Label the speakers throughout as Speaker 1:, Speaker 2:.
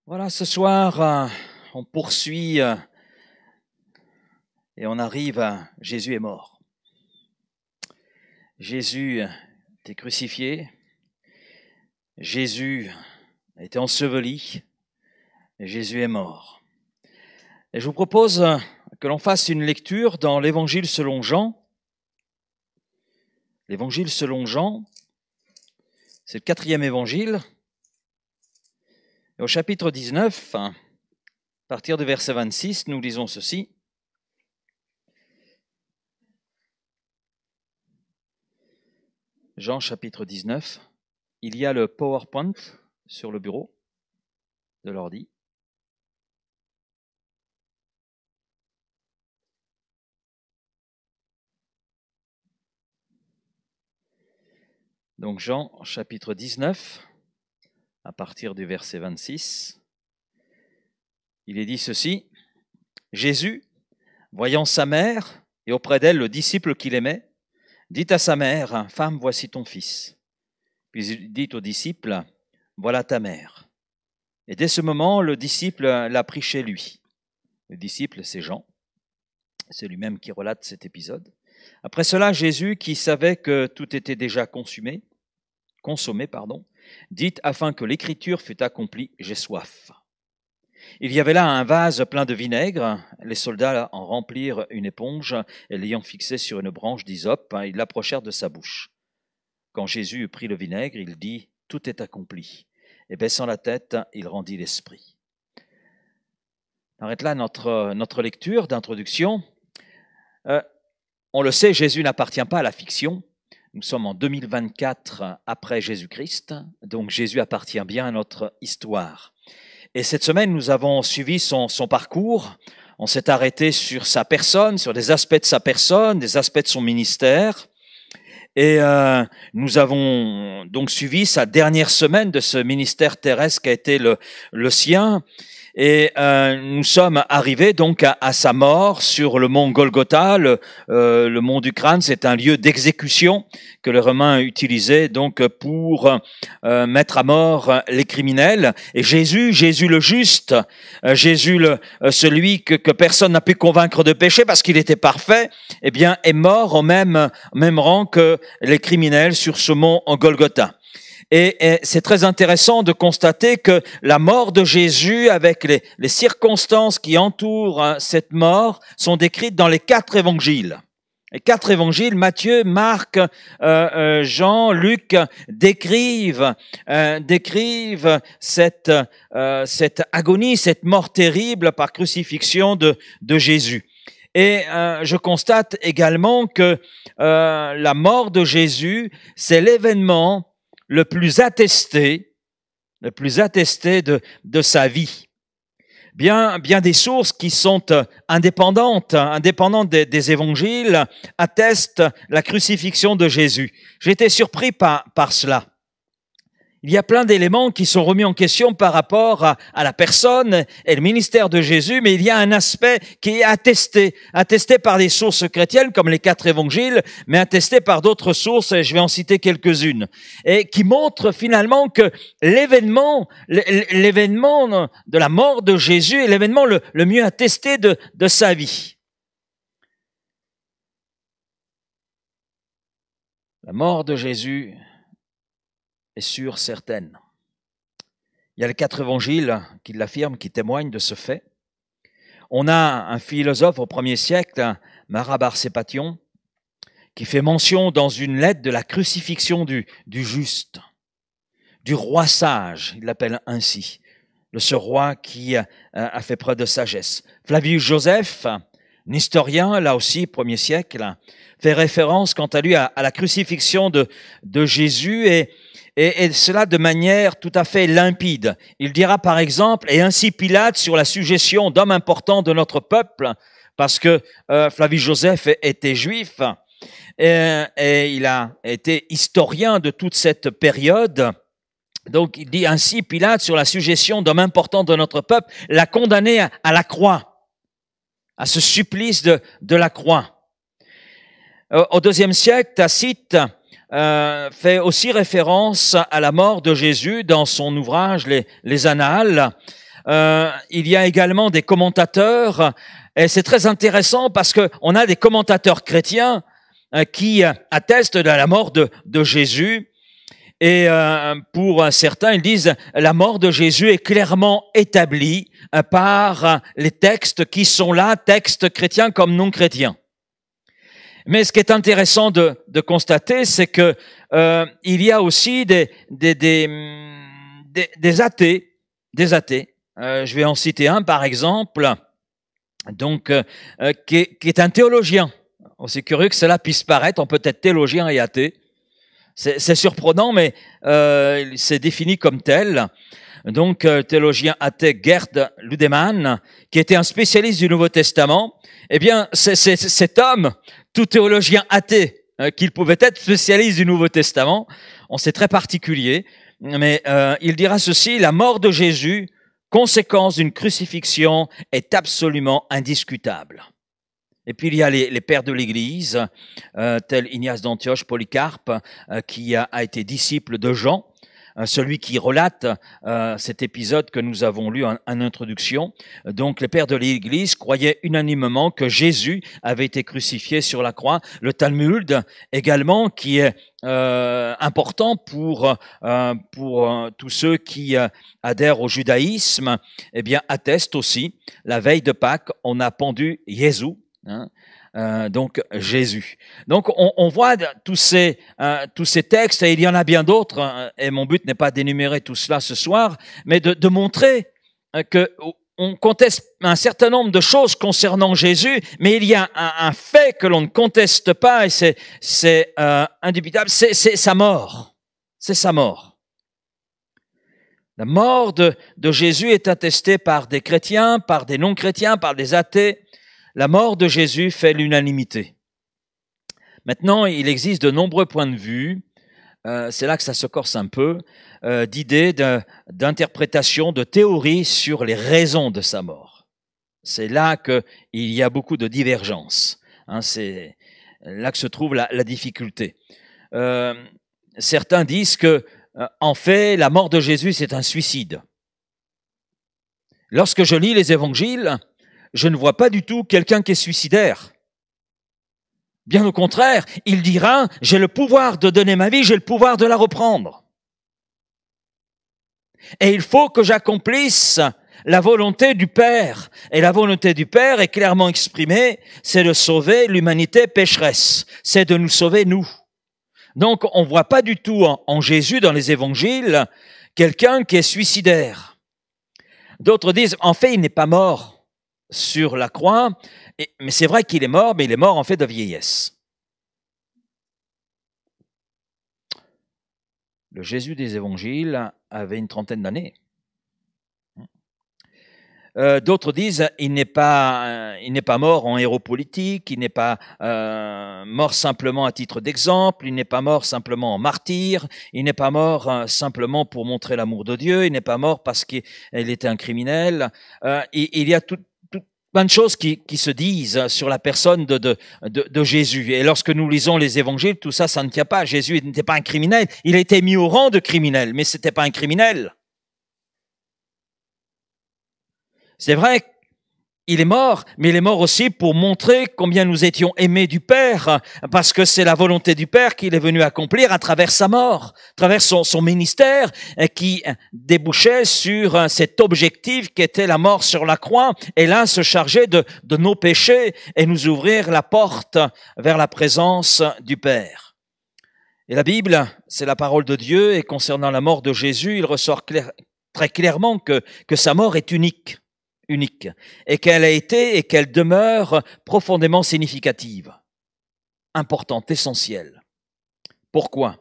Speaker 1: Voilà, ce soir, on poursuit et on arrive à Jésus est mort. Jésus était crucifié, Jésus a été enseveli, et Jésus est mort. Et je vous propose que l'on fasse une lecture dans l'Évangile selon Jean. L'Évangile selon Jean, c'est le 4e évangile. Et au chapitre 19, à partir du verset 26, nous lisons ceci. Jean chapitre 19, il y a le PowerPoint sur le bureau de l'ordi. Donc Jean chapitre 19, à partir du verset 26, il est dit ceci. Jésus, voyant sa mère et auprès d'elle le disciple qu'il aimait, dit à sa mère, « Femme, voici ton fils. » Puis il dit au disciple, « Voilà ta mère. » Et dès ce moment, le disciple l'a pris chez lui. Le disciple, c'est Jean. C'est lui-même qui relate cet épisode. Après cela, Jésus, qui savait que tout était déjà consommé, dit, afin que l'écriture fût accomplie, « J'ai soif. » Il y avait là un vase plein de vinaigre. Les soldats en remplirent une éponge et l'ayant fixée sur une branche d'hysope, ils l'approchèrent de sa bouche. Quand Jésus eut pris le vinaigre, il dit, « Tout est accompli. » Et baissant la tête, il rendit l'esprit. On arrête là notre lecture d'introduction. On le sait, Jésus n'appartient pas à la fiction. Nous sommes en 2024 après Jésus-Christ, donc Jésus appartient bien à notre histoire. Et cette semaine, nous avons suivi son parcours. On s'est arrêté sur sa personne, sur des aspects de sa personne, des aspects de son ministère. Et nous avons donc suivi sa dernière semaine de ce ministère terrestre qui a été le sien. Et nous sommes arrivés donc à sa mort sur le mont Golgotha. Le mont du crâne, c'est un lieu d'exécution que les Romains utilisaient donc pour mettre à mort les criminels. Et Jésus le juste, Jésus celui que personne n'a pu convaincre de péché parce qu'il était parfait, eh bien est mort au même rang que les criminels sur ce mont Golgotha. Et c'est très intéressant de constater que la mort de Jésus, avec les circonstances qui entourent cette mort, sont décrites dans les 4 évangiles. Les 4 évangiles, Matthieu, Marc, Jean, Luc, décrivent cette agonie, cette mort terrible par crucifixion de Jésus. Et je constate également que la mort de Jésus, c'est l'événement le plus attesté de sa vie. Bien des sources qui sont indépendantes des évangiles attestent la crucifixion de Jésus. J'ai été surpris par cela. Il y a plein d'éléments qui sont remis en question par rapport à la personne et le ministère de Jésus, mais il y a un aspect qui est attesté par des sources chrétiennes comme les 4 évangiles, mais attesté par d'autres sources, et je vais en citer quelques-unes, et qui montrent finalement que l'événement de la mort de Jésus est l'événement le mieux attesté de sa vie. La mort de Jésus est sûre, certaine. Il y a les 4 évangiles qui l'affirment, qui témoignent de ce fait. On a un philosophe au 1er siècle, Marat Barsépation, qui fait mention dans une lettre de la crucifixion du juste, du roi sage, il l'appelle ainsi, de ce roi qui a fait preuve de sagesse. Flavius Joseph, un historien, là aussi, 1er siècle, fait référence quant à lui à la crucifixion de Jésus et cela de manière tout à fait limpide. Il dira par exemple, et ainsi Pilate sur la suggestion d'hommes importants de notre peuple, parce que Flavius Joseph était juif, et il a été historien de toute cette période. Donc il dit ainsi Pilate sur la suggestion d'hommes importants de notre peuple, l'a condamné à la croix, à ce supplice de la croix. Au 2e siècle, Tacite fait aussi référence à la mort de Jésus dans son ouvrage Les Annales, il y a également des commentateurs, et c'est très intéressant parce que on a des commentateurs chrétiens qui attestent de la mort de Jésus. Et pour certains, ils disent la mort de Jésus est clairement établie par les textes qui sont là, textes chrétiens comme non chrétiens. Mais ce qui est intéressant de constater, c'est que il y a aussi des athées, je vais en citer un par exemple, donc qui est un théologien. C'est curieux que cela puisse paraître, on peut être théologien et athée. C'est surprenant, mais c'est défini comme tel. Donc, théologien athée Gerd Ludemann, qui était un spécialiste du Nouveau Testament, eh bien, cet homme, tout théologien athée qu'il pouvait être spécialiste du Nouveau Testament, c'est très particulier, mais il dira ceci: la mort de Jésus, conséquence d'une crucifixion, est absolument indiscutable. Et puis il y a les pères de l'Église, tels Ignace d'Antioche, Polycarpe, qui a été disciple de Jean, celui qui relate cet épisode que nous avons lu en introduction. Donc les pères de l'Église croyaient unanimement que Jésus avait été crucifié sur la croix. Le Talmud également, qui est important pour tous ceux qui adhèrent au judaïsme, eh bien atteste aussi. La veille de Pâques, on a pendu Jésus. Donc Jésus. Donc on voit tous ces textes, et il y en a bien d'autres, et mon but n'est pas d'énumérer tout cela ce soir, mais de montrer que on conteste un certain nombre de choses concernant Jésus, mais il y a un fait que l'on ne conteste pas, et c'est indubitable, c'est sa mort. C'est sa mort. La mort de Jésus est attestée par des chrétiens, par des non-chrétiens, par des athées. La mort de Jésus fait l'unanimité. Maintenant, il existe de nombreux points de vue, c'est là que ça se corse un peu, d'idées, d'interprétations, de théories sur les raisons de sa mort. C'est là qu'il y a beaucoup de divergences. C'est là que se trouve la difficulté. Certains disent que, en fait, la mort de Jésus, c'est un suicide. Lorsque je lis les évangiles, je ne vois pas du tout quelqu'un qui est suicidaire. Bien au contraire, il dira, j'ai le pouvoir de donner ma vie, j'ai le pouvoir de la reprendre. Et il faut que j'accomplisse la volonté du Père. Et la volonté du Père est clairement exprimée, c'est de sauver l'humanité pécheresse. C'est de nous sauver, nous. Donc, on ne voit pas du tout en Jésus, dans les évangiles, quelqu'un qui est suicidaire. D'autres disent, en fait, il n'est pas mort sur la croix, mais c'est vrai qu'il est mort, mais il est mort en fait de vieillesse. Le Jésus des évangiles avait une trentaine d'années. D'autres disent il n'est pas mort en héros politique, il n'est pas mort simplement à titre d'exemple, il n'est pas mort simplement en martyr, il n'est pas mort simplement pour montrer l'amour de Dieu, il n'est pas mort parce qu'il était un criminel. Il y a plein de choses qui se disent sur la personne de Jésus. Et lorsque nous lisons les évangiles, tout ça, ça ne tient pas. Jésus n'était pas un criminel. Il a été mis au rang de criminel, mais c'était pas un criminel. C'est vrai, il est mort, mais il est mort aussi pour montrer combien nous étions aimés du Père, parce que c'est la volonté du Père qu'il est venu accomplir à travers sa mort, à travers son ministère, qui débouchait sur cet objectif qui était la mort sur la croix, et là se charger de nos péchés et nous ouvrir la porte vers la présence du Père. Et la Bible, c'est la parole de Dieu, et concernant la mort de Jésus, il ressort très clairement que sa mort est unique, et qu'elle a été et qu'elle demeure profondément significative, importante, essentielle. Pourquoi ?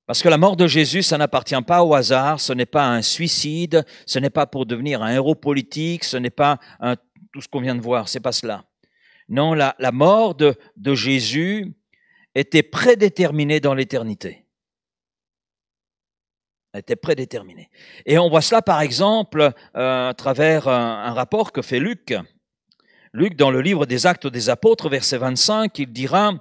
Speaker 1: Parce que la mort de Jésus, ça n'appartient pas au hasard, ce n'est pas un suicide, ce n'est pas pour devenir un héros politique, ce n'est pas tout ce qu'on vient de voir, c'est pas cela. Non, la mort de Jésus était prédéterminée dans l'éternité. Était prédéterminé. Et on voit cela, par exemple, à travers un rapport que fait Luc. Luc, dans le livre des Actes des Apôtres, verset 25, il dira,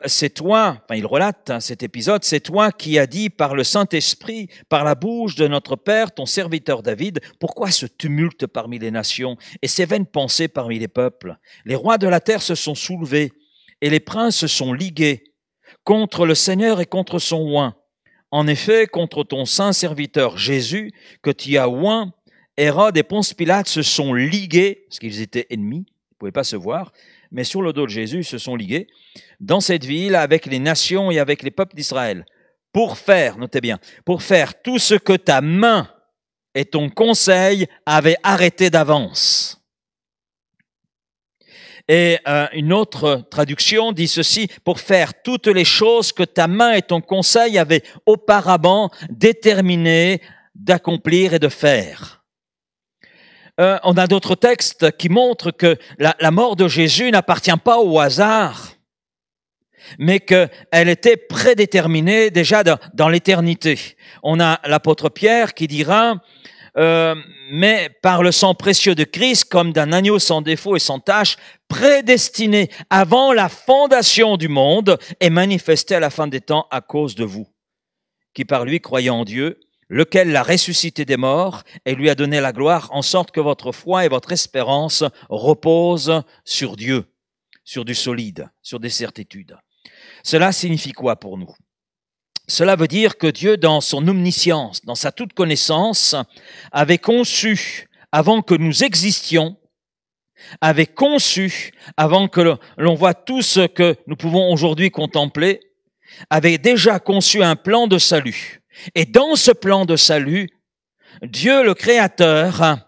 Speaker 1: c'est toi, enfin il relate cet épisode, c'est toi qui as dit par le Saint-Esprit, par la bouche de notre Père, ton serviteur David, pourquoi ce tumulte parmi les nations et ces vaines pensées parmi les peuples? Les rois de la terre se sont soulevés et les princes se sont ligués contre le Seigneur et contre son oint. En effet, contre ton saint serviteur Jésus, que tu as oint, Hérode et Ponce Pilate se sont ligués, parce qu'ils étaient ennemis, ils ne pouvaient pas se voir, mais sur le dos de Jésus, ils se sont ligués, dans cette ville avec les nations et avec les peuples d'Israël, pour faire, notez bien, pour faire tout ce que ta main et ton conseil avaient arrêté d'avance. Et une autre traduction dit ceci, pour faire toutes les choses que ta main et ton conseil avaient auparavant déterminé d'accomplir et de faire. On a d'autres textes qui montrent que la mort de Jésus n'appartient pas au hasard, mais qu'elle était prédéterminée déjà dans l'éternité. On a l'apôtre Pierre qui dira mais par le sang précieux de Christ, comme d'un agneau sans défaut et sans tache, prédestiné avant la fondation du monde et manifesté à la fin des temps à cause de vous, qui par lui croyez en Dieu, lequel l'a ressuscité des morts et lui a donné la gloire, en sorte que votre foi et votre espérance reposent sur Dieu, sur du solide, sur des certitudes. Cela signifie quoi pour nous? Cela veut dire que Dieu, dans son omniscience, dans sa toute connaissance, avait conçu, avant que nous existions, avait conçu, avant que l'on voit tout ce que nous pouvons aujourd'hui contempler, avait déjà conçu un plan de salut. Et dans ce plan de salut, Dieu le Créateur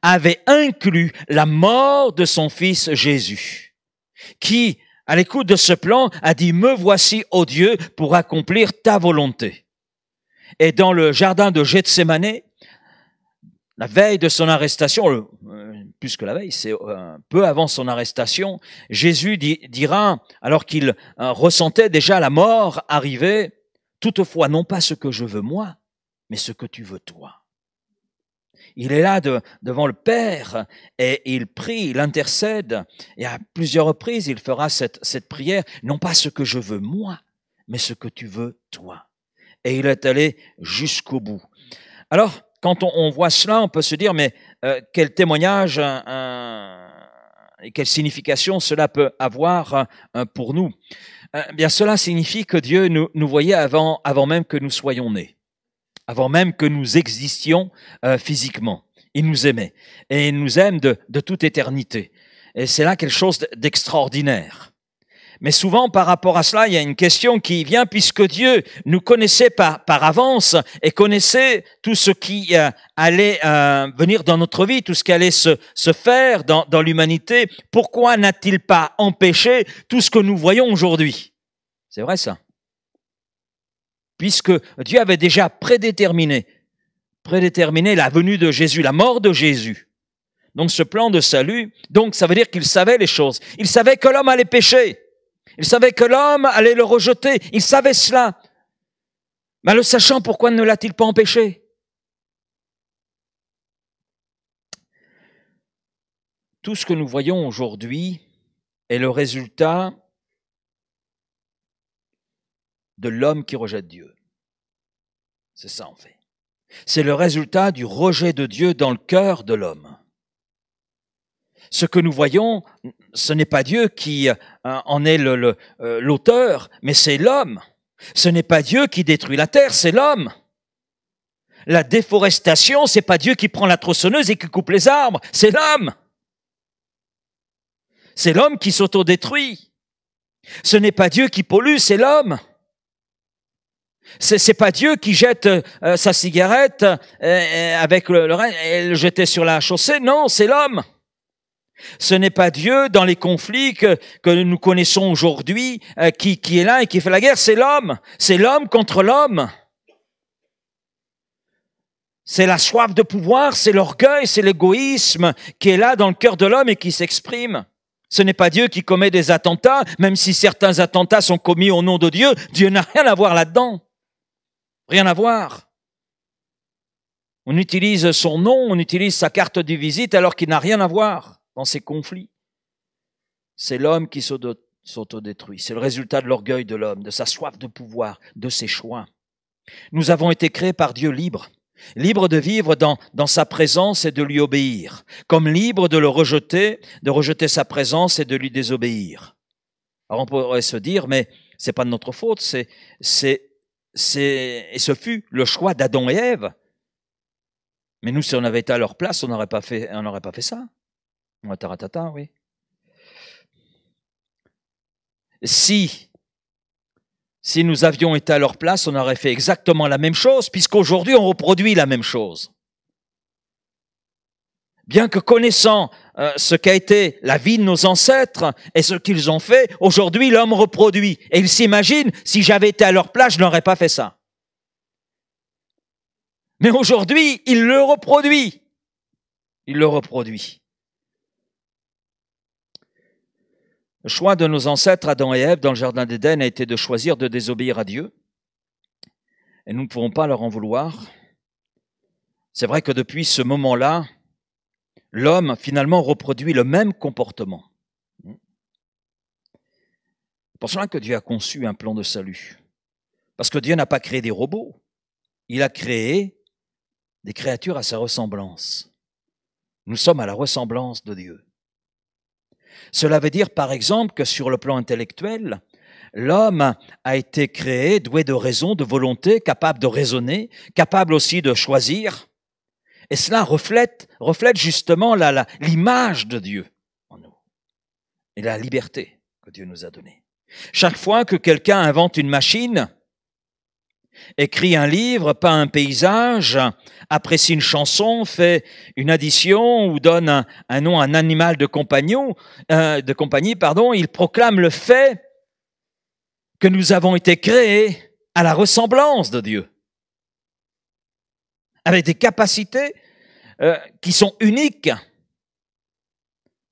Speaker 1: avait inclus la mort de son Fils Jésus, qui, à l'écoute de ce plan, a dit « Me voici, ô Dieu, pour accomplir ta volonté ». Et dans le jardin de Gethsémané, la veille de son arrestation, plus que la veille, c'est peu avant son arrestation, Jésus dira, alors qu'il ressentait déjà la mort arriver, « Toutefois, non pas ce que je veux moi, mais ce que tu veux toi ». Il est là devant le Père et il prie, il intercède. Et à plusieurs reprises, il fera cette prière, non pas ce que je veux moi, mais ce que tu veux toi. Et il est allé jusqu'au bout. Alors, quand on voit cela, on peut se dire, mais quel témoignage et quelle signification cela peut avoir pour nous? Bien, cela signifie que Dieu nous voyait avant même que nous soyons nés. Avant même que nous existions physiquement. Il nous aimait. Et il nous aime de toute éternité. Et c'est là quelque chose d'extraordinaire. Mais souvent, par rapport à cela, il y a une question qui vient, puisque Dieu nous connaissait par avance et connaissait tout ce qui allait venir dans notre vie, tout ce qui allait se faire dans l'humanité. Pourquoi n'a-t-il pas empêché tout ce que nous voyons aujourd'hui? C'est vrai ça. Puisque Dieu avait déjà prédéterminé la venue de Jésus, la mort de Jésus. Donc ce plan de salut, donc ça veut dire qu'il savait les choses. Il savait que l'homme allait pécher. Il savait que l'homme allait le rejeter. Il savait cela. Mais le sachant, pourquoi ne l'a-t-il pas empêché? Tout ce que nous voyons aujourd'hui est le résultat de l'homme qui rejette Dieu. C'est ça en fait. C'est le résultat du rejet de Dieu dans le cœur de l'homme. Ce que nous voyons, ce n'est pas Dieu qui en est l'auteur, mais c'est l'homme. Ce n'est pas Dieu qui détruit la terre, c'est l'homme. La déforestation, c'est pas Dieu qui prend la tronçonneuse et qui coupe les arbres, c'est l'homme. C'est l'homme qui s'autodétruit. Ce n'est pas Dieu qui pollue, c'est l'homme. C'est pas Dieu qui jette sa cigarette avec le reste et le jeter sur la chaussée, non, c'est l'homme. Ce n'est pas Dieu dans les conflits que nous connaissons aujourd'hui qui est là et qui fait la guerre, c'est l'homme. C'est l'homme contre l'homme. C'est la soif de pouvoir, c'est l'orgueil, c'est l'égoïsme qui est là dans le cœur de l'homme et qui s'exprime. Ce n'est pas Dieu qui commet des attentats, même si certains attentats sont commis au nom de Dieu, Dieu n'a rien à voir là-dedans. Rien à voir. On utilise son nom, on utilise sa carte de visite alors qu'il n'a rien à voir dans ces conflits. C'est l'homme qui s'autodétruit. C'est le résultat de l'orgueil de l'homme, de sa soif de pouvoir, de ses choix. Nous avons été créés par Dieu libres, libres de vivre dans sa présence et de lui obéir, comme libres de rejeter sa présence et de lui désobéir. Alors on pourrait se dire, mais c'est pas de notre faute, et ce fut le choix d'Adam et Ève. Mais nous, si on avait été à leur place, on n'aurait pas fait ça. Taratata, oui. Si nous avions été à leur place, on aurait fait exactement la même chose, puisqu'aujourd'hui, on reproduit la même chose. Bien que connaissant ce qu'a été la vie de nos ancêtres et ce qu'ils ont fait, aujourd'hui, l'homme reproduit. Et il s'imagine, si j'avais été à leur place, je n'aurais pas fait ça. Mais aujourd'hui, il le reproduit. Il le reproduit. Le choix de nos ancêtres, Adam et Ève, dans le jardin d'Éden, a été de choisir de désobéir à Dieu. Et nous ne pouvons pas leur en vouloir. C'est vrai que depuis ce moment-là, l'homme, finalement, reproduit le même comportement. C'est pour cela que Dieu a conçu un plan de salut. Parce que Dieu n'a pas créé des robots. Il a créé des créatures à sa ressemblance. Nous sommes à la ressemblance de Dieu. Cela veut dire, par exemple, que sur le plan intellectuel, l'homme a été créé doué de raison, de volonté, capable de raisonner, capable aussi de choisir. Et cela reflète justement l'image de Dieu en nous et la liberté que Dieu nous a donnée. Chaque fois que quelqu'un invente une machine, écrit un livre, peint un paysage, apprécie une chanson, fait une addition ou donne un nom à un animal de compagnie, il proclame le fait que nous avons été créés à la ressemblance de Dieu, avec des capacités qui sont uniques.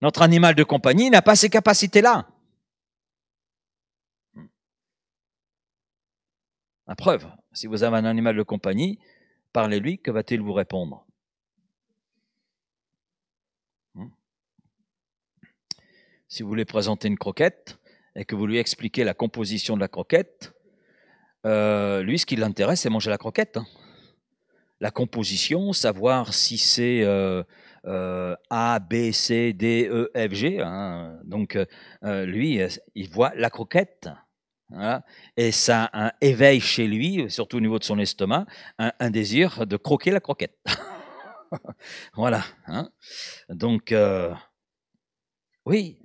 Speaker 1: Notre animal de compagnie n'a pas ces capacités-là. La preuve, si vous avez un animal de compagnie, parlez-lui, que va-t-il vous répondre? Si vous voulez présenter une croquette et que vous lui expliquez la composition de la croquette, lui, ce qui l'intéresse, c'est manger la croquette. La composition, savoir si c'est A, B, C, D, E, F, G. Donc, lui, il voit la croquette. Voilà. Et ça éveille chez lui, surtout au niveau de son estomac, un désir de croquer la croquette. Voilà. Donc, oui,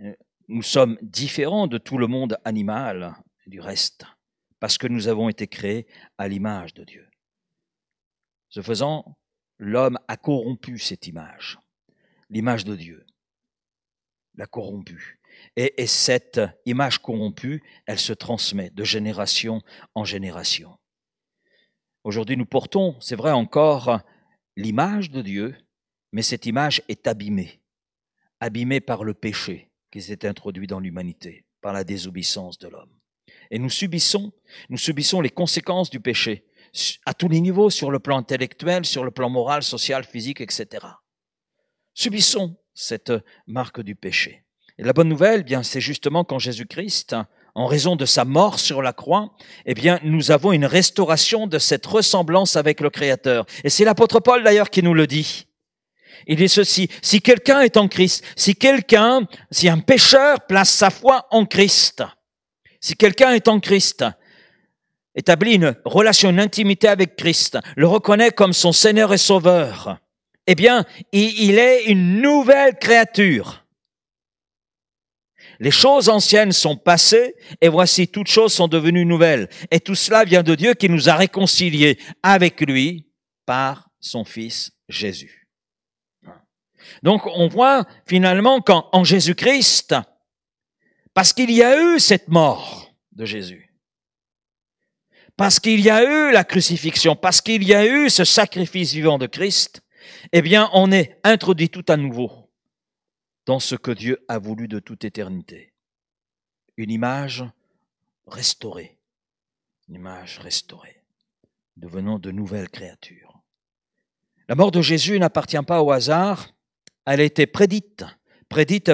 Speaker 1: nous sommes différents de tout le monde animal du reste, parce que nous avons été créés à l'image de Dieu. Ce faisant, l'homme a corrompu cette image, l'image de Dieu, l'a corrompue. Et cette image corrompue, elle se transmet de génération en génération. Aujourd'hui, nous portons, c'est vrai encore, l'image de Dieu, mais cette image est abîmée par le péché qui s'est introduit dans l'humanité, par la désobéissance de l'homme. Et nous subissons les conséquences du péché, à tous les niveaux, sur le plan intellectuel, sur le plan moral, social, physique, etc. Subissons cette marque du péché. Et la bonne nouvelle, bien, c'est justement qu'en Jésus-Christ, en raison de sa mort sur la croix, eh bien, nous avons une restauration de cette ressemblance avec le Créateur. Et c'est l'apôtre Paul d'ailleurs qui nous le dit. Il dit ceci: si quelqu'un est en Christ, si un pécheur place sa foi en Christ, si quelqu'un est en Christ, établit une relation, une intimité avec Christ, le reconnaît comme son Seigneur et Sauveur, eh bien, il est une nouvelle créature. Les choses anciennes sont passées et voici toutes choses sont devenues nouvelles. Et tout cela vient de Dieu qui nous a réconciliés avec lui par son Fils Jésus. Donc on voit finalement qu'en Jésus-Christ, parce qu'il y a eu cette mort de Jésus, parce qu'il y a eu la crucifixion, parce qu'il y a eu ce sacrifice vivant de Christ, eh bien on est introduit tout à nouveau dans ce que Dieu a voulu de toute éternité. Une image restaurée. Devenons de nouvelles créatures. La mort de Jésus n'appartient pas au hasard, elle a été prédite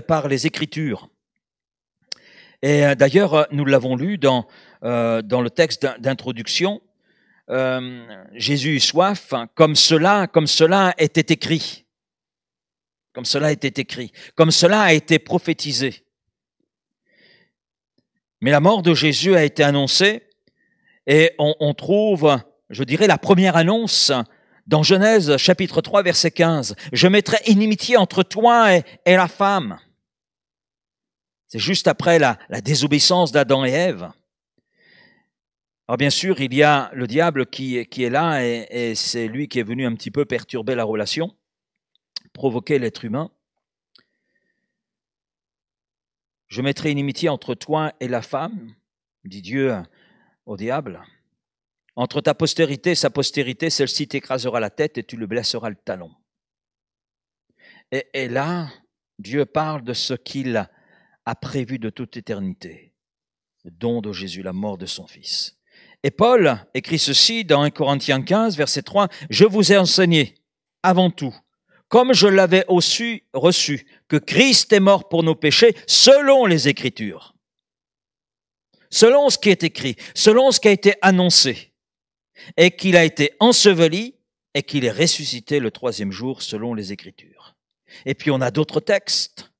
Speaker 1: par les Écritures. Et d'ailleurs, nous l'avons lu dans le texte d'introduction, Jésus eut soif, hein, comme cela était écrit. Comme cela était écrit. Comme cela a été prophétisé. Mais la mort de Jésus a été annoncée et on trouve, je dirais, la première annonce dans Genèse chapitre 3 verset 15. « Je mettrai inimitié entre toi et la femme. » C'est juste après la désobéissance d'Adam et Ève. Alors bien sûr, il y a le diable qui est là et c'est lui qui est venu un petit peu perturber la relation, provoquer l'être humain. « Je mettrai inimitié entre toi et la femme, dit Dieu au diable. Entre ta postérité et sa postérité, celle-ci t'écrasera la tête et tu le blesseras le talon. » Et là, Dieu parle de ce qu'il a prévu de toute éternité, le don de Jésus, la mort de son Fils. Et Paul écrit ceci dans 1 Corinthiens 15, verset 3, « Je vous ai enseigné, avant tout, comme je l'avais aussi reçu, que Christ est mort pour nos péchés, selon les Écritures. » Selon ce qui est écrit, selon ce qui a été annoncé, et qu'il a été enseveli, et qu'il est ressuscité le troisième jour, selon les Écritures. Et puis on a d'autres textes.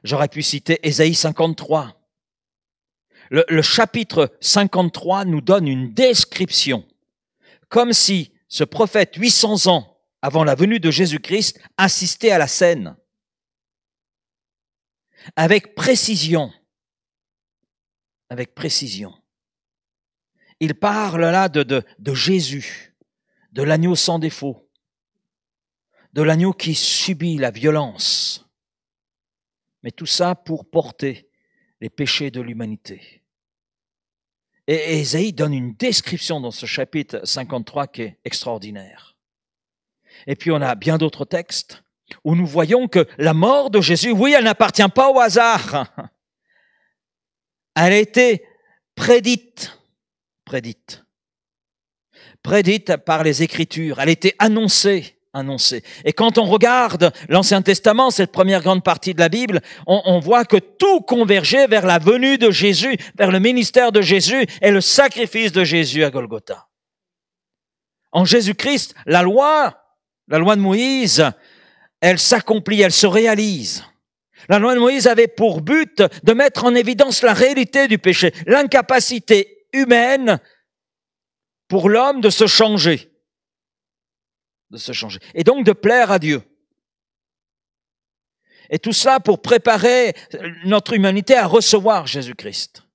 Speaker 1: J'aurais pu citer Ésaïe 53. Le chapitre 53 nous donne une description, comme si ce prophète, 800 ans avant la venue de Jésus-Christ, assistait à la scène. Avec précision. Avec précision. Il parle là de Jésus, de l'agneau sans défaut, de l'agneau qui subit la violence. Mais tout ça pour porter les péchés de l'humanité. Et Ésaïe donne une description dans ce chapitre 53 qui est extraordinaire. Et puis on a bien d'autres textes où nous voyons que la mort de Jésus, oui, elle n'appartient pas au hasard. Elle a été prédite par les Écritures. Elle a été annoncée. Et quand on regarde l'Ancien Testament, cette première grande partie de la Bible, on voit que tout convergeait vers la venue de Jésus, vers le ministère de Jésus et le sacrifice de Jésus à Golgotha. En Jésus-Christ, la loi de Moïse, elle s'accomplit, elle se réalise. La loi de Moïse avait pour but de mettre en évidence la réalité du péché, l'incapacité humaine pour l'homme de se changer. Et donc de plaire à Dieu. Et tout cela pour préparer notre humanité à recevoir Jésus-Christ.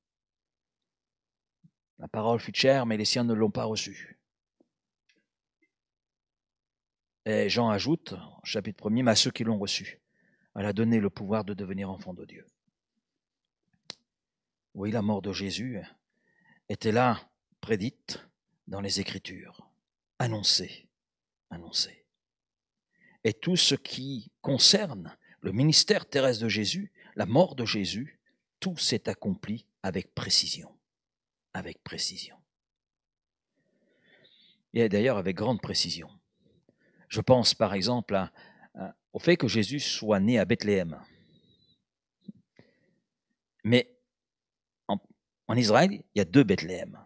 Speaker 1: La parole fut chère, mais les siens ne l'ont pas reçue. Et Jean ajoute, chapitre 1er, mais à ceux qui l'ont reçu, elle a donné le pouvoir de devenir enfants de Dieu. Oui, la mort de Jésus était là, prédite dans les Écritures, annoncée. Et tout ce qui concerne le ministère terrestre de Jésus, la mort de Jésus, tout s'est accompli avec précision. Et d'ailleurs avec grande précision. Je pense par exemple au fait que Jésus soit né à Bethléem. Mais en Israël, il y a deux Bethléem.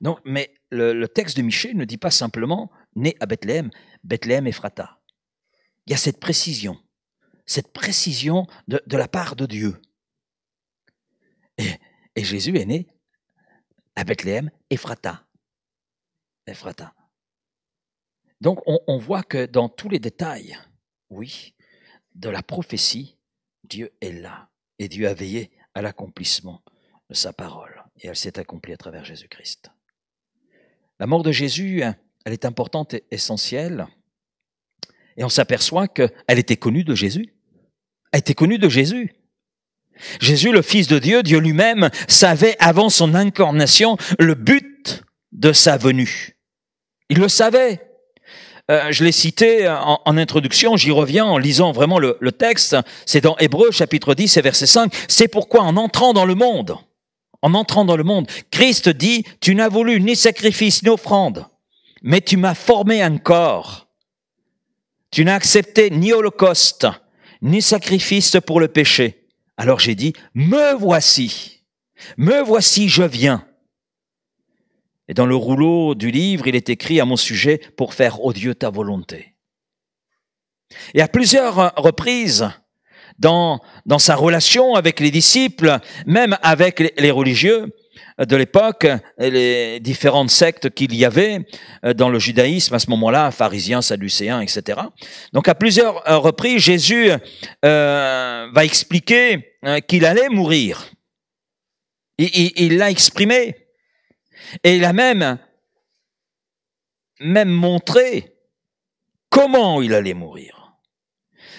Speaker 1: Donc, mais le texte de Michée ne dit pas simplement « né à Bethléem », Bethléem Ephrata. Il y a cette précision de la part de Dieu. Et Jésus est né à Bethléem Ephrata. Donc, on voit que dans tous les détails, oui, de la prophétie, Dieu est là. Et Dieu a veillé à l'accomplissement de sa parole. Et elle s'est accomplie à travers Jésus-Christ. La mort de Jésus, elle est importante et essentielle. Et on s'aperçoit qu'elle était connue de Jésus. Jésus, le Fils de Dieu, Dieu lui-même, savait avant son incarnation le but de sa venue. Il le savait. Je l'ai cité en introduction, j'y reviens en lisant vraiment le texte. C'est dans Hébreux chapitre 10 et verset 5. C'est pourquoi en entrant dans le monde, Christ dit, tu n'as voulu ni sacrifice ni offrande, mais tu m'as formé un corps. Tu n'as accepté ni holocauste, ni sacrifice pour le péché. Alors j'ai dit, me voici, je viens. Et dans le rouleau du livre, il est écrit à mon sujet, pour faire, ô Dieu, ta volonté. Et à plusieurs reprises, dans sa relation avec les disciples, même avec les religieux de l'époque, les différentes sectes qu'il y avait dans le judaïsme à ce moment-là, pharisiens, sadducéens, etc. Donc à plusieurs reprises, Jésus va expliquer qu'il allait mourir. Il l'a exprimé. Et il a même montré comment il allait mourir.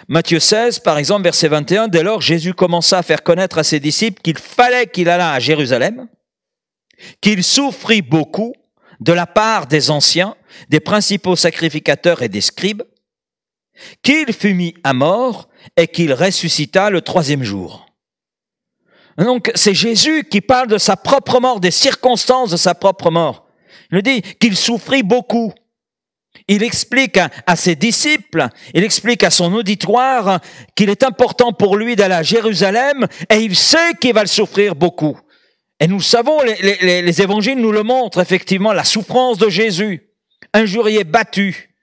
Speaker 1: Matthieu 16, par exemple, verset 21, dès lors, Jésus commença à faire connaître à ses disciples qu'il fallait qu'il allât à Jérusalem, qu'il souffrit beaucoup de la part des anciens, des principaux sacrificateurs et des scribes, qu'il fut mis à mort et qu'il ressuscita le 3e jour. Donc, c'est Jésus qui parle de sa propre mort, des circonstances de sa propre mort. Il dit qu'il souffrit beaucoup. Il explique à ses disciples, il explique à son auditoire qu'il est important pour lui d'aller à Jérusalem et il sait qu'il va le souffrir beaucoup. Et nous savons, les évangiles nous le montrent effectivement, la souffrance de Jésus. Injurié, battu.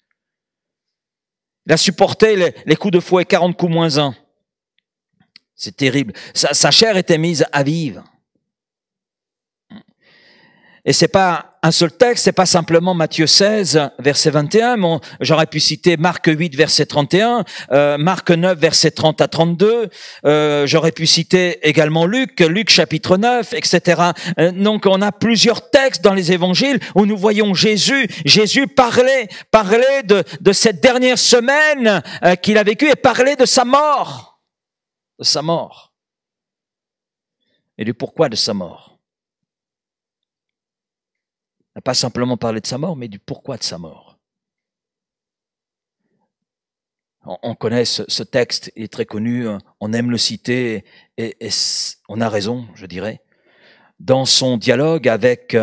Speaker 1: Il a supporté les coups de fouet, 40 coups moins 1. C'est terrible. Sa chair était mise à vivre. Et c'est pas un seul texte, c'est pas simplement Matthieu 16, verset 21, mais j'aurais pu citer Marc 8, verset 31, Marc 9, verset 30 à 32, j'aurais pu citer également Luc chapitre 9, etc. Donc on a plusieurs textes dans les évangiles où nous voyons Jésus parler de cette dernière semaine qu'il a vécue et parler de sa mort. De sa mort. Et du pourquoi de sa mort. Il n'a pas simplement parlé de sa mort, mais du pourquoi de sa mort. On connaît ce texte, il est très connu, on aime le citer, et on a raison, je dirais. Dans son dialogue avec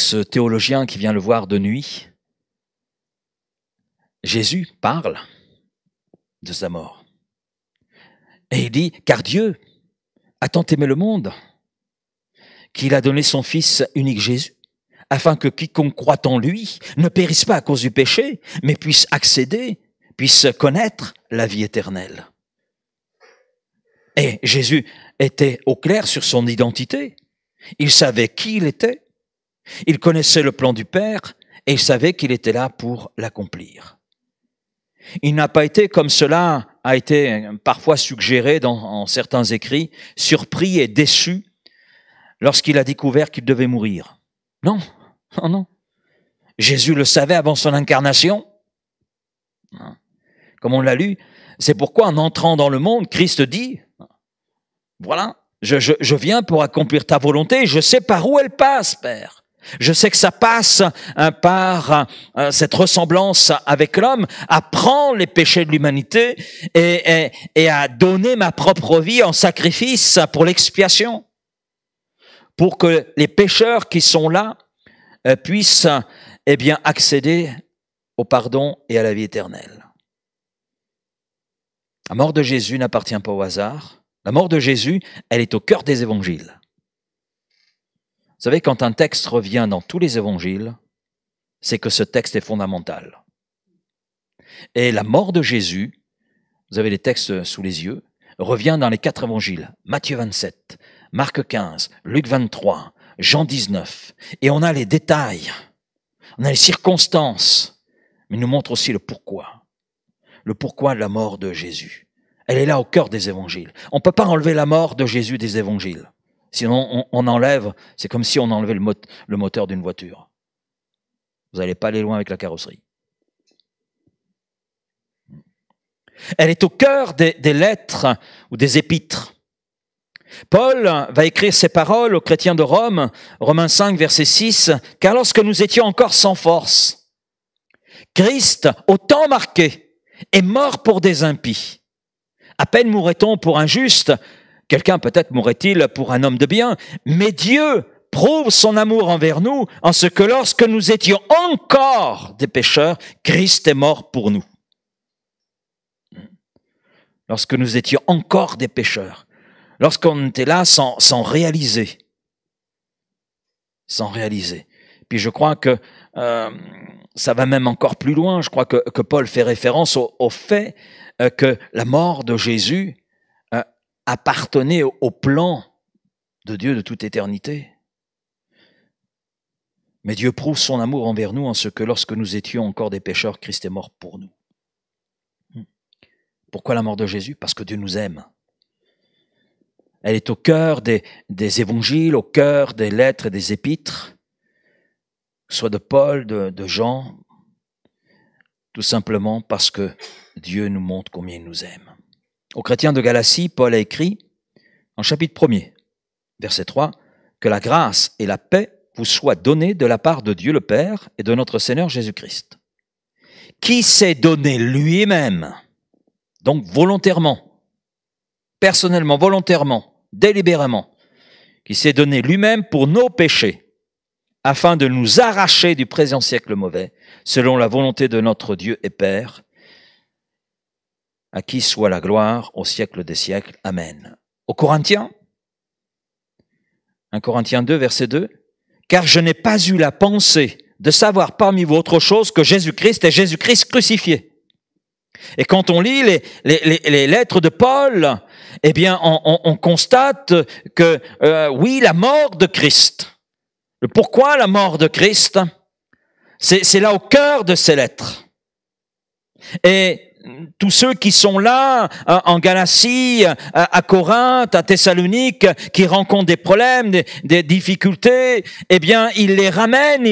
Speaker 1: ce théologien qui vient le voir de nuit, Jésus parle de sa mort. Et il dit, car Dieu a tant aimé le monde, qu'il a donné son Fils unique Jésus, afin que quiconque croit en lui ne périsse pas à cause du péché, mais puisse accéder, puisse connaître la vie éternelle. Et Jésus était au clair sur son identité. Il savait qui il était, il connaissait le plan du Père, et il savait qu'il était là pour l'accomplir. Il n'a pas été, comme cela a été parfois suggéré dans certains écrits, surpris et déçu lorsqu'il a découvert qu'il devait mourir. Non, non, non. Jésus le savait avant son incarnation. Comme on l'a lu, c'est pourquoi en entrant dans le monde, Christ dit, voilà, je viens pour accomplir ta volonté, je sais par où elle passe, Père. Je sais que ça passe par cette ressemblance avec l'homme, à prendre les péchés de l'humanité et à donner ma propre vie en sacrifice pour l'expiation. Pour que les pécheurs qui sont là puissent accéder au pardon et à la vie éternelle. La mort de Jésus n'appartient pas au hasard. La mort de Jésus, elle est au cœur des évangiles. Vous savez, quand un texte revient dans tous les évangiles, c'est que ce texte est fondamental. Et la mort de Jésus, vous avez les textes sous les yeux, revient dans les 4 évangiles. Matthieu 27, Marc 15, Luc 23, Jean 19. Et on a les détails, on a les circonstances, mais il nous montre aussi le pourquoi de la mort de Jésus. Elle est là au cœur des évangiles. On ne peut pas enlever la mort de Jésus des évangiles. Sinon, on enlève, c'est comme si on enlevait le moteur d'une voiture. Vous n'allez pas aller loin avec la carrosserie. Elle est au cœur des lettres ou des épîtres. Paul va écrire ces paroles aux chrétiens de Rome, Romains 5, verset 6, « Car lorsque nous étions encore sans force, Christ, au temps marqué, est mort pour des impies. À peine mourrait-on pour un juste, quelqu'un peut-être mourrait-il pour un homme de bien, mais Dieu prouve son amour envers nous en ce que lorsque nous étions encore des pécheurs, Christ est mort pour nous. » lorsque nous étions encore des pécheurs, lorsqu'on était là sans réaliser. Sans réaliser. Puis je crois que ça va même encore plus loin. Je crois que Paul fait référence au fait que la mort de Jésus appartenait au plan de Dieu de toute éternité. Mais Dieu prouve son amour envers nous en ce que lorsque nous étions encore des pécheurs, Christ est mort pour nous. Pourquoi la mort de Jésus? Parce que Dieu nous aime. Elle est au cœur des évangiles, au cœur des lettres et des épîtres, soit de Paul, de Jean, tout simplement parce que Dieu nous montre combien il nous aime. Aux chrétiens de Galatie, Paul a écrit, en chapitre 1er, verset 3, « Que la grâce et la paix vous soient données de la part de Dieu le Père et de notre Seigneur Jésus-Christ, qui s'est donné lui-même, donc volontairement, personnellement, volontairement, délibérément, qui s'est donné lui-même pour nos péchés, afin de nous arracher du présent siècle mauvais, selon la volonté de notre Dieu et Père, à qui soit la gloire au siècle des siècles. Amen. » Aux Corinthiens, 1 Corinthiens 2, verset 2, « Car je n'ai pas eu la pensée de savoir parmi vous autre chose que Jésus-Christ et Jésus-Christ crucifié. » Et quand on lit les lettres de Paul, eh bien, on constate que, oui, la mort de Christ. Pourquoi la mort de Christ? C'est là au cœur de ces lettres. Et tous ceux qui sont là, en Galatie, à Corinthe, à Thessalonique, qui rencontrent des problèmes, des difficultés, eh bien, il les ramène,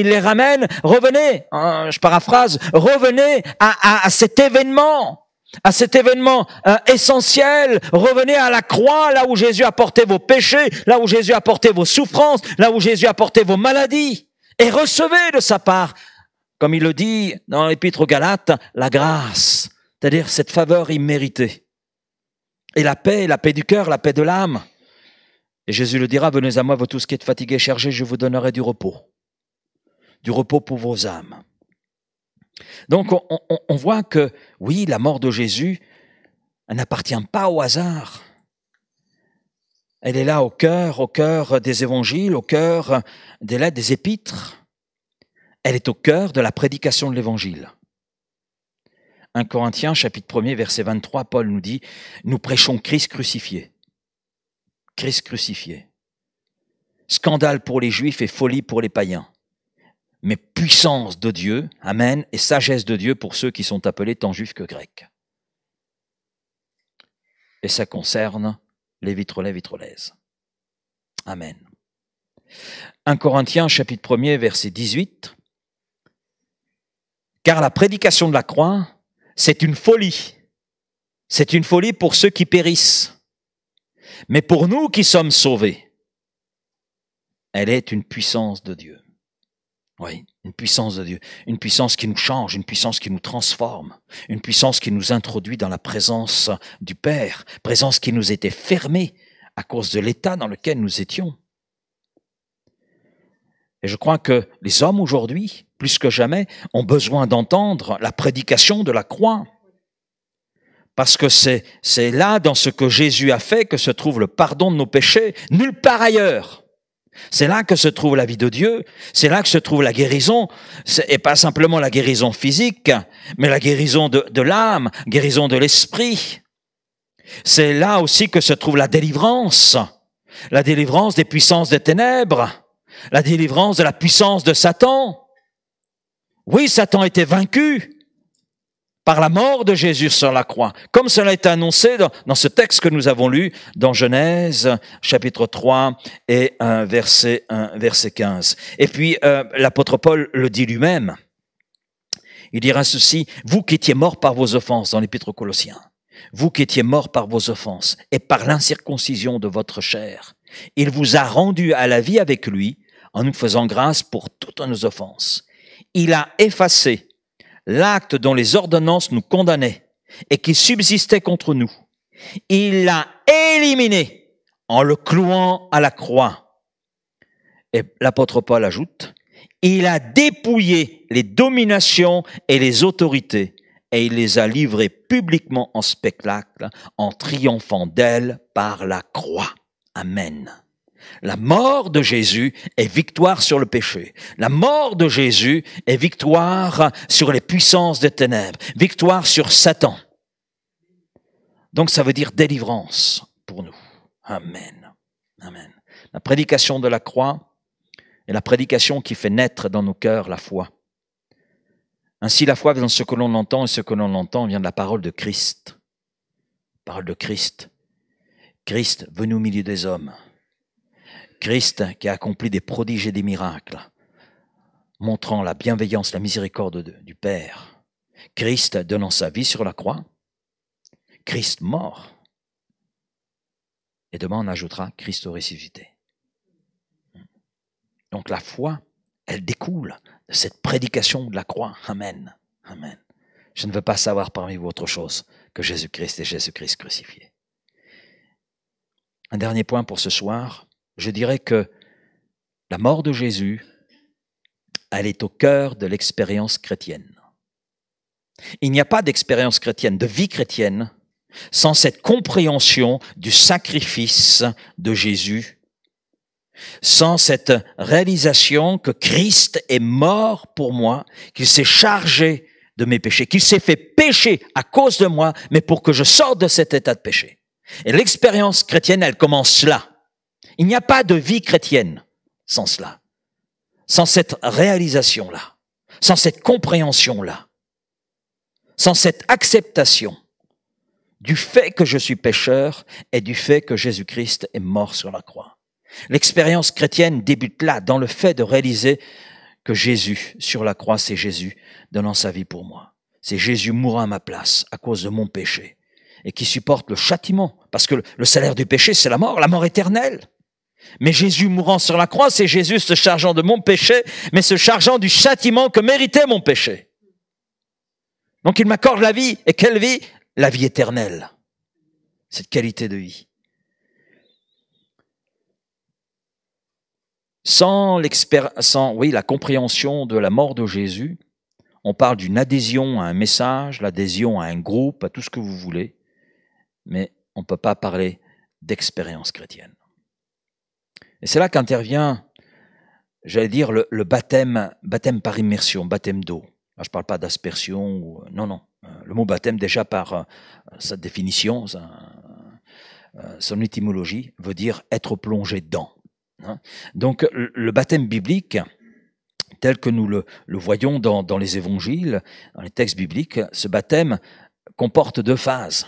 Speaker 1: revenez, je paraphrase, revenez à cet événement essentiel, revenez à la croix, là où Jésus a porté vos péchés, là où Jésus a porté vos souffrances, là où Jésus a porté vos maladies, et recevez de sa part, comme il le dit dans l'Épître aux Galates, la grâce, c'est-à-dire cette faveur imméritée. Et la paix du cœur, la paix de l'âme. Et Jésus le dira, venez à moi, vous tous qui êtes fatigués et chargés, je vous donnerai du repos. Du repos pour vos âmes. Donc on voit que, oui, la mort de Jésus, elle n'appartient pas au hasard. Elle est là au cœur des évangiles, au cœur des lettres, des épîtres. Elle est au cœur de la prédication de l'évangile. 1 Corinthiens, chapitre 1er, verset 23, Paul nous dit « Nous prêchons Christ crucifié. » Christ crucifié. Scandale pour les Juifs et folie pour les païens. Mais puissance de Dieu, amen, et sagesse de Dieu pour ceux qui sont appelés tant juifs que grecs. Et ça concerne les vitrolais, vitrolaises. Amen. 1 Corinthiens, chapitre 1er, verset 18. « Car la prédication de la croix, c'est une folie. C'est une folie pour ceux qui périssent. Mais pour nous qui sommes sauvés, elle est une puissance de Dieu. » Oui, une puissance de Dieu, une puissance qui nous change, une puissance qui nous transforme, une puissance qui nous introduit dans la présence du Père, présence qui nous était fermée à cause de l'état dans lequel nous étions. Et je crois que les hommes aujourd'hui, plus que jamais, ont besoin d'entendre la prédication de la croix. Parce que c'est là, dans ce que Jésus a fait, que se trouve le pardon de nos péchés, nulle part ailleurs. C'est là que se trouve la vie de Dieu, c'est là que se trouve la guérison, et pas simplement la guérison physique, mais la guérison de l'âme, guérison de l'esprit. C'est là aussi que se trouve la délivrance des puissances des ténèbres, la délivrance de la puissance de Satan. Oui, Satan était vaincu par la mort de Jésus sur la croix, comme cela est annoncé dans ce texte que nous avons lu dans Genèse, chapitre 3 et verset 15. Et puis, l'apôtre Paul le dit lui-même. Il dira ceci, « Vous qui étiez morts par vos offenses » dans l'Épître aux Colossiens, « Vous qui étiez morts par vos offenses et par l'incirconcision de votre chair, il vous a rendus à la vie avec lui en nous faisant grâce pour toutes nos offenses. Il a effacé l'acte dont les ordonnances nous condamnaient et qui subsistait contre nous. Il l'a éliminé en le clouant à la croix. » Et l'apôtre Paul ajoute, « Il a dépouillé les dominations et les autorités et il les a livrées publiquement en spectacle, en triomphant d'elles par la croix. Amen. La mort de Jésus est victoire sur le péché. La mort de Jésus est victoire sur les puissances des ténèbres, victoire sur Satan. Donc ça veut dire délivrance pour nous. Amen. Amen. La prédication de la croix est la prédication qui fait naître dans nos cœurs la foi. Ainsi, la foi dans ce que l'on entend, et ce que l'on entend vient de la parole de Christ. Parole de Christ. Christ venu au milieu des hommes. Christ qui a accompli des prodiges et des miracles, montrant la bienveillance, la miséricorde du Père. Christ donnant sa vie sur la croix. Christ mort. Et demain on ajoutera Christ ressuscité. Donc la foi, elle découle de cette prédication de la croix. Amen. Amen. Je ne veux pas savoir parmi vous autre chose que Jésus-Christ et Jésus-Christ crucifié. Un dernier point pour ce soir. Je dirais que la mort de Jésus, elle est au cœur de l'expérience chrétienne. Il n'y a pas d'expérience chrétienne, de vie chrétienne, sans cette compréhension du sacrifice de Jésus, sans cette réalisation que Christ est mort pour moi, qu'il s'est chargé de mes péchés, qu'il s'est fait pécher à cause de moi, mais pour que je sorte de cet état de péché. Et l'expérience chrétienne, elle commence là. Il n'y a pas de vie chrétienne sans cela, sans cette réalisation-là, sans cette compréhension-là, sans cette acceptation du fait que je suis pécheur et du fait que Jésus-Christ est mort sur la croix. L'expérience chrétienne débute là, dans le fait de réaliser que Jésus, sur la croix, c'est Jésus donnant sa vie pour moi. C'est Jésus mourant à ma place à cause de mon péché et qui supporte le châtiment, parce que le salaire du péché, c'est la mort éternelle. Mais Jésus mourant sur la croix, c'est Jésus se chargeant de mon péché, mais se chargeant du châtiment que méritait mon péché. Donc il m'accorde la vie. Et quelle vie? La vie éternelle. Cette qualité de vie. Sans la compréhension de la mort de Jésus, on parle d'une adhésion à un message, l'adhésion à un groupe, à tout ce que vous voulez, mais on ne peut pas parler d'expérience chrétienne. Et c'est là qu'intervient, j'allais dire, le baptême par immersion, baptême d'eau. Là, je ne parle pas d'aspersion, non. Le mot baptême, déjà par sa définition, son étymologie, veut dire être plongé dedans. Donc, le baptême biblique, tel que nous le voyons dans les évangiles, dans les textes bibliques, ce baptême comporte deux phases.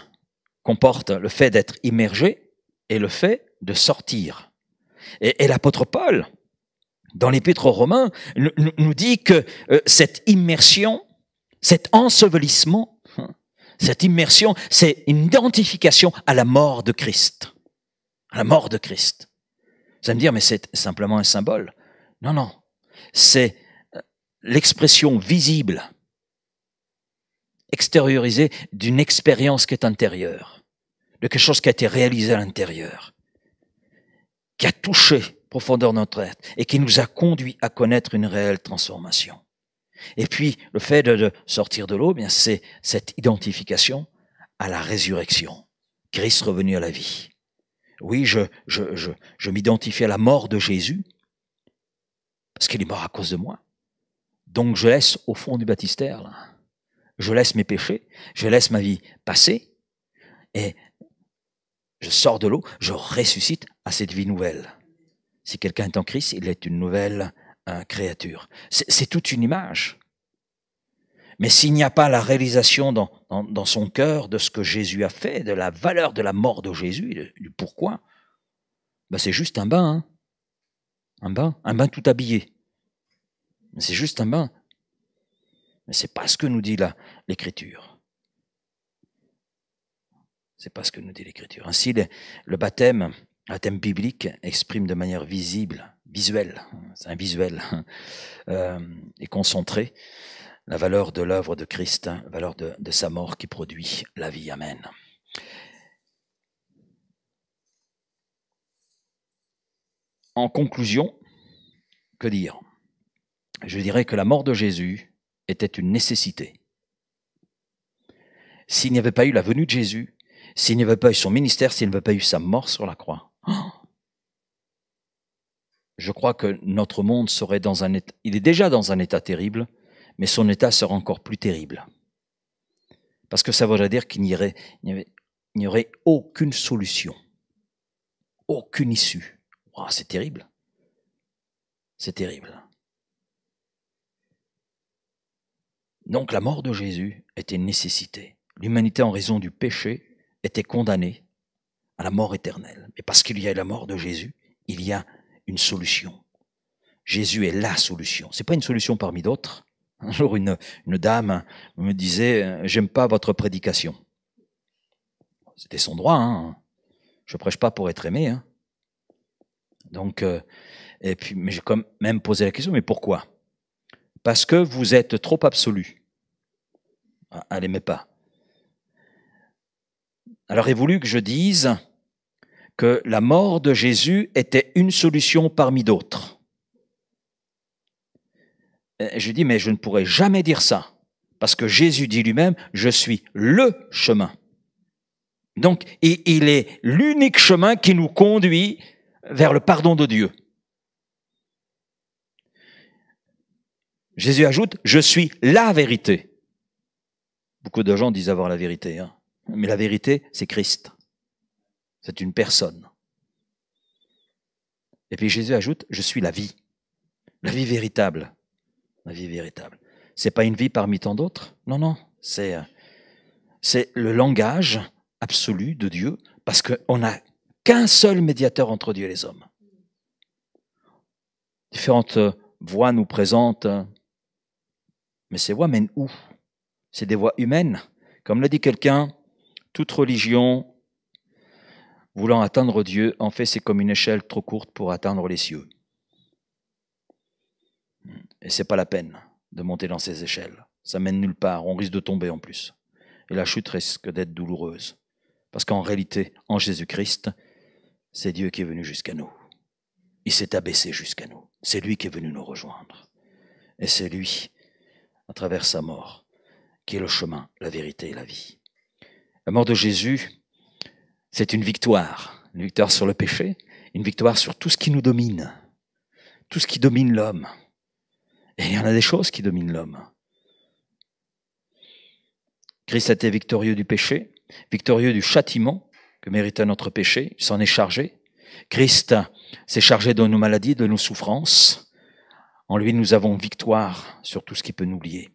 Speaker 1: Comporte le fait d'être immergé et le fait de sortir. Et l'apôtre Paul, dans l'épître aux Romains, nous dit que cette immersion, cet ensevelissement, cette immersion, c'est une identification à la mort de Christ. À la mort de Christ. Vous allez me dire, mais c'est simplement un symbole. Non. C'est l'expression visible, extériorisée d'une expérience qui est intérieure, de quelque chose qui a été réalisé à l'intérieur, qui a touché profondeur de notre être et qui nous a conduit à connaître une réelle transformation. Et puis, le fait de sortir de l'eau, bien, c'est cette identification à la résurrection. Christ revenu à la vie. Oui, je m'identifie à la mort de Jésus parce qu'il est mort à cause de moi. Donc, je laisse au fond du baptistère, là, je laisse mes péchés, je laisse ma vie passer et je sors de l'eau, je ressuscite à cette vie nouvelle. Si quelqu'un est en Christ, il est une nouvelle créature. C'est toute une image. Mais s'il n'y a pas la réalisation dans son cœur de ce que Jésus a fait, de la valeur de la mort de Jésus, du pourquoi, ben c'est juste un bain. Un bain tout habillé. C'est juste un bain. Mais c'est pas ce que nous dit l'Écriture. C'est pas ce que nous dit l'Écriture. Ainsi, le baptême biblique exprime de manière visuelle, c'est un visuel, et concentré, la valeur de l'œuvre de Christ, la valeur de sa mort qui produit la vie. Amen. En conclusion, que dire? Je dirais que la mort de Jésus était une nécessité. s'il n'y avait pas eu la venue de Jésus, s'il n'y avait pas eu son ministère, s'il n'y avait pas eu sa mort sur la croix. Je crois que notre monde serait dans un état, il est déjà dans un état terrible, mais son état sera encore plus terrible. Parce que ça voudrait dire qu'il n'y aurait aucune solution, aucune issue. Oh, c'est terrible. C'est terrible. Donc la mort de Jésus était une nécessité. L'humanité, en raison du péché, était condamnée à la mort éternelle. Mais parce qu'il y a la mort de Jésus, il y a une solution. Jésus est la solution. Ce n'est pas une solution parmi d'autres. Un jour, une dame me disait « J'aime pas votre prédication ». C'était son droit. Hein. Je prêche pas pour être aimé. Hein. Donc, et puis, mais j'ai quand même posé la question « Mais pourquoi ?» Parce que vous êtes trop absolu. Elle n'aimait pas. Alors, il a voulu que je dise que la mort de Jésus était une solution parmi d'autres. Je dis, mais je ne pourrais jamais dire ça, parce que Jésus dit lui-même, je suis le chemin. Donc, il est l'unique chemin qui nous conduit vers le pardon de Dieu. Jésus ajoute, je suis la vérité. Beaucoup de gens disent avoir la vérité, hein. Mais la vérité, c'est Christ. C'est une personne. Et puis Jésus ajoute, je suis la vie véritable. La vie véritable. C'est pas une vie parmi tant d'autres. Non, non. C'est le langage absolu de Dieu, parce qu'on n'a qu'un seul médiateur entre Dieu et les hommes. Différentes voies nous présentent, mais ces voies mènent où? C'est des voies humaines. Comme l'a dit quelqu'un, toute religion voulant atteindre Dieu, en fait, c'est comme une échelle trop courte pour atteindre les cieux. Et c'est pas la peine de monter dans ces échelles. Ça mène nulle part. On risque de tomber en plus. Et la chute risque d'être douloureuse. Parce qu'en réalité, en Jésus-Christ, c'est Dieu qui est venu jusqu'à nous. Il s'est abaissé jusqu'à nous. C'est lui qui est venu nous rejoindre. Et c'est lui, à travers sa mort, qui est le chemin, la vérité et la vie. La mort de Jésus, c'est une victoire sur le péché, une victoire sur tout ce qui nous domine, tout ce qui domine l'homme. Et il y en a des choses qui dominent l'homme. Christ a été victorieux du péché, victorieux du châtiment que méritait notre péché, il s'en est chargé. Christ s'est chargé de nos maladies, de nos souffrances. En lui, nous avons victoire sur tout ce qui peut nous lier.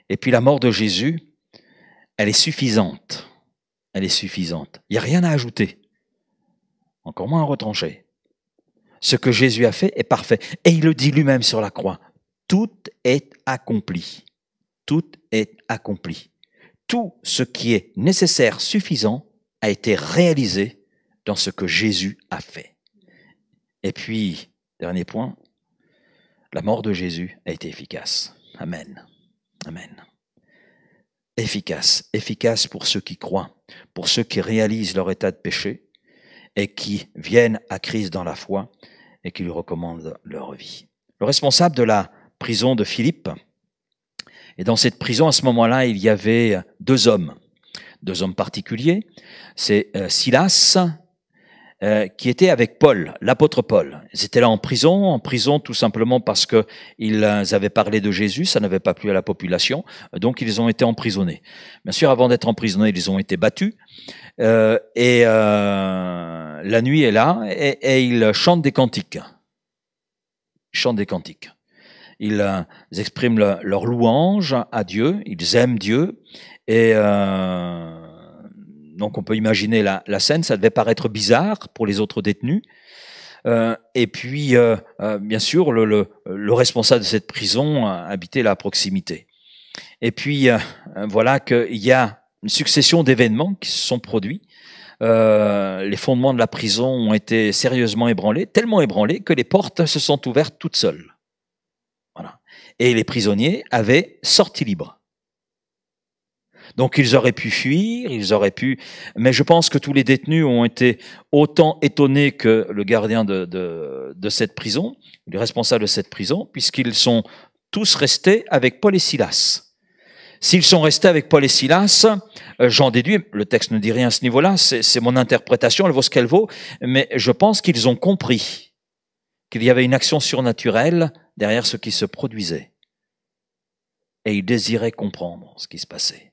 Speaker 1: Et puis la mort de Jésus, elle est suffisante. Elle est suffisante. Il n'y a rien à ajouter. Encore moins à retrancher. Ce que Jésus a fait est parfait. Et il le dit lui-même sur la croix. Tout est accompli. Tout est accompli. Tout ce qui est nécessaire, suffisant, a été réalisé dans ce que Jésus a fait. Et puis, dernier point, la mort de Jésus a été efficace. Amen. Amen. Efficace. Efficace pour ceux qui croient, pour ceux qui réalisent leur état de péché et qui viennent à Christ dans la foi et qui lui recommandent leur vie. Le responsable de la prison de Philippe, et dans cette prison, à ce moment-là, il y avait deux hommes particuliers. C'est Silas, qui était avec Paul, l'apôtre Paul. Ils étaient là en prison tout simplement parce qu'ils avaient parlé de Jésus, ça n'avait pas plu à la population, donc ils ont été emprisonnés. Bien sûr, avant d'être emprisonnés, ils ont été battus, et la nuit est là, et ils chantent des cantiques. Ils chantent des cantiques. Ils expriment leur louange à Dieu, ils aiment Dieu, et donc on peut imaginer la scène, ça devait paraître bizarre pour les autres détenus. Et puis, bien sûr, le responsable de cette prison habitait là à proximité. Et puis, voilà qu'il y a une succession d'événements qui se sont produits. Les fondements de la prison ont été sérieusement ébranlés, tellement ébranlés que les portes se sont ouvertes toutes seules. Voilà. Et les prisonniers avaient sortie libre. Donc ils auraient pu fuir, mais je pense que tous les détenus ont été autant étonnés que le gardien de cette prison, le responsable de cette prison, puisqu'ils sont tous restés avec Paul et Silas. s'ils sont restés avec Paul et Silas, j'en déduis, le texte ne dit rien à ce niveau-là, c'est mon interprétation, elle vaut ce qu'elle vaut, mais je pense qu'ils ont compris qu'il y avait une action surnaturelle derrière ce qui se produisait. Et ils désiraient comprendre ce qui se passait.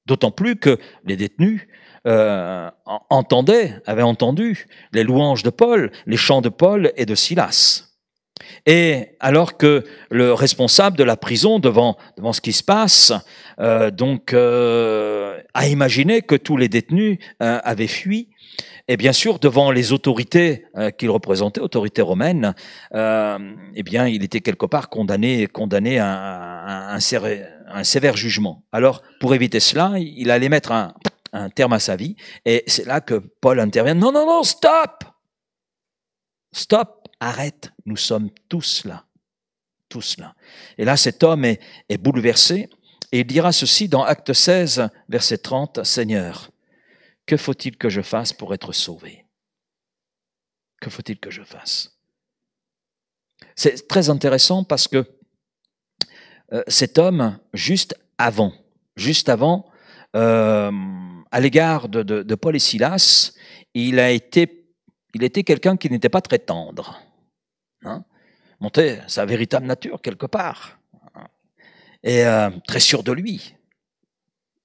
Speaker 1: D'autant plus que les détenus avaient entendu les louanges de Paul, les chants de Paul et de Silas. Et alors que le responsable de la prison, devant ce qui se passe, a imaginé que tous les détenus avaient fui, et bien sûr, devant les autorités qu'il représentait, autorités romaines, il était quelque part condamné à un sévère jugement. Alors, pour éviter cela, il allait mettre un terme à sa vie, et c'est là que Paul intervient. Non, non, non, stop! Stop, arrête, nous sommes tous là. Tous là. Et là, cet homme est bouleversé, et il dira ceci dans Acte 16, verset 30, « Seigneur, que faut-il que je fasse pour être sauvé? Que faut-il que je fasse ?» C'est très intéressant parce que cet homme, juste avant, à l'égard de Paul et Silas, il était quelqu'un qui n'était pas très tendre. Hein, montrait sa véritable nature quelque part. Et très sûr de lui.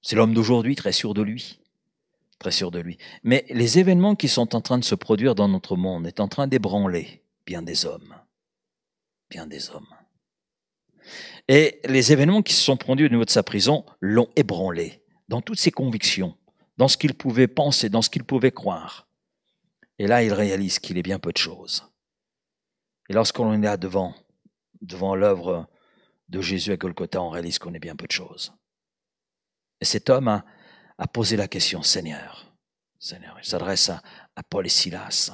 Speaker 1: C'est l'homme d'aujourd'hui, très sûr de lui. Très sûr de lui. Mais les événements qui sont en train de se produire dans notre monde est en train d'ébranler bien des hommes. Bien des hommes. Et les événements qui se sont produits au niveau de sa prison l'ont ébranlé dans toutes ses convictions, dans ce qu'il pouvait penser, dans ce qu'il pouvait croire. Et là, il réalise qu'il est bien peu de choses. Et lorsqu'on est là devant l'œuvre de Jésus à Golgotha, on réalise qu'on est bien peu de choses. Et cet homme a posé la question, Seigneur, il s'adresse à Paul et Silas,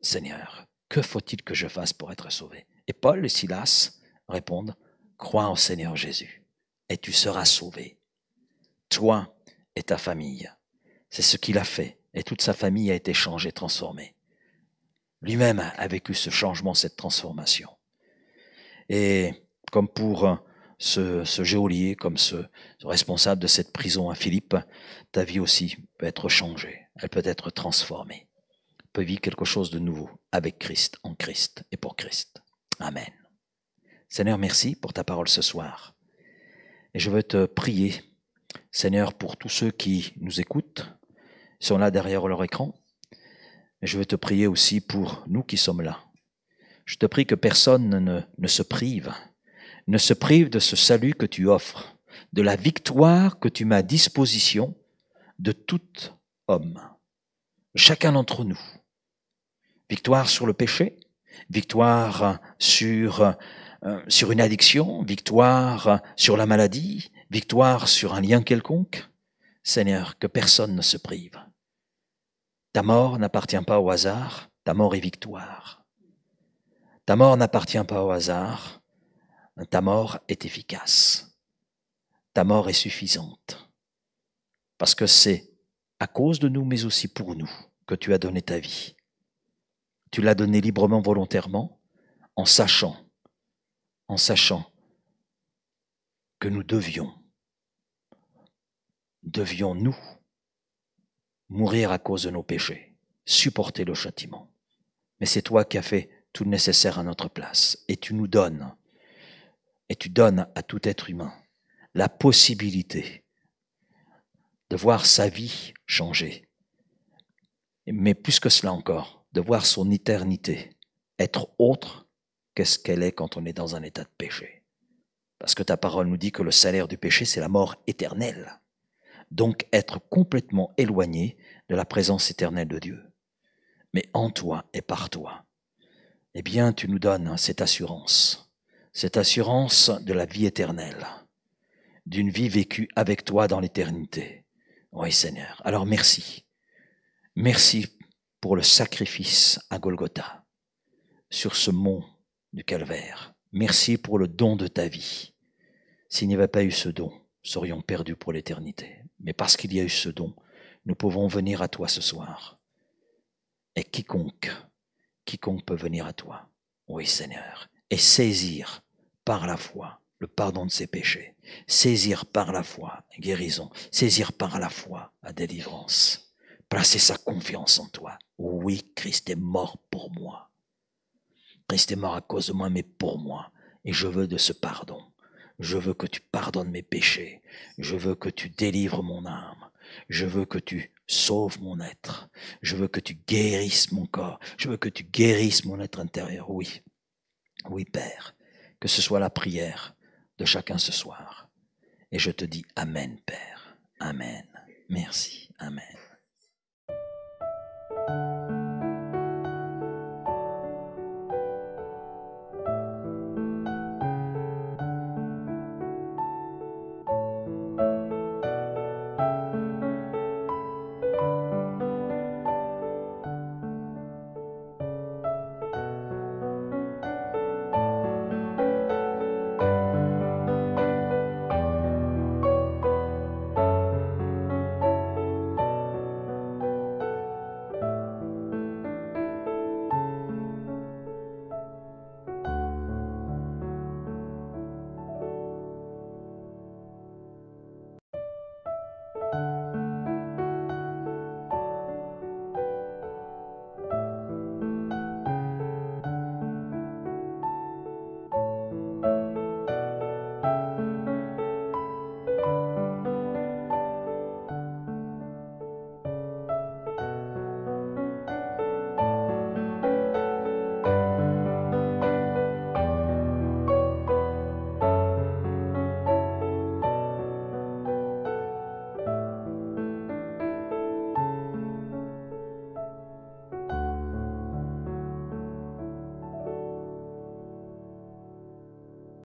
Speaker 1: Seigneur, que faut-il que je fasse pour être sauvé? Et Paul et Silas répondent, crois en Seigneur Jésus et tu seras sauvé, toi et ta famille. C'est ce qu'il a fait et toute sa famille a été changée, transformée. Lui-même a vécu ce changement, cette transformation. Et comme pour ce geôlier, comme ce responsable de cette prison à Philippe, ta vie aussi peut être changée, elle peut être transformée, peut vivre quelque chose de nouveau avec Christ, en Christ et pour Christ. Amen. Seigneur, merci pour ta parole ce soir. Et je veux te prier, Seigneur, pour tous ceux qui nous écoutent, ils sont là derrière leur écran. Et je veux te prier aussi pour nous qui sommes là. Je te prie que personne ne se prive de ce salut que tu offres, de la victoire que tu mets à disposition de tout homme, chacun d'entre nous. Victoire sur le péché, victoire sur une addiction, victoire sur la maladie, victoire sur un lien quelconque. Seigneur, que personne ne se prive. Ta mort n'appartient pas au hasard, ta mort est victoire. Ta mort n'appartient pas au hasard, ta mort est efficace. Ta mort est suffisante. Parce que c'est à cause de nous, mais aussi pour nous, que tu as donné ta vie. Tu l'as donnée librement, volontairement, en sachant que nous devions nous mourir à cause de nos péchés, supporter le châtiment. Mais c'est toi qui as fait tout le nécessaire à notre place. Et tu donnes à tout être humain la possibilité de voir sa vie changer. Mais plus que cela encore, de voir son éternité être autre que ce qu'elle est quand on est dans un état de péché. Parce que ta parole nous dit que le salaire du péché, c'est la mort éternelle. Donc être complètement éloigné de la présence éternelle de Dieu. Mais en toi et par toi, eh bien, tu nous donnes cette assurance de la vie éternelle, d'une vie vécue avec toi dans l'éternité. Oui, Seigneur. Alors merci. Merci pour le sacrifice à Golgotha, sur ce mont du Calvaire. Merci pour le don de ta vie. S'il n'y avait pas eu ce don, nous serions perdus pour l'éternité. Mais parce qu'il y a eu ce don, nous pouvons venir à toi ce soir. Et quiconque peut venir à toi, oui Seigneur, et saisir par la foi le pardon de ses péchés, Saisir par la foi guérison, saisir par la foi la délivrance. Placer sa confiance en toi. Oui, Christ est mort pour moi. Christ est mort à cause de moi, mais pour moi. Et je veux de ce pardon. Je veux que tu pardonnes mes péchés. Je veux que tu délivres mon âme. Je veux que tu sauves mon être. Je veux que tu guérisses mon corps. Je veux que tu guérisses mon être intérieur. Oui, oui, Père. Que ce soit la prière de chacun ce soir. Et je te dis Amen, Père. Amen. Merci. Amen.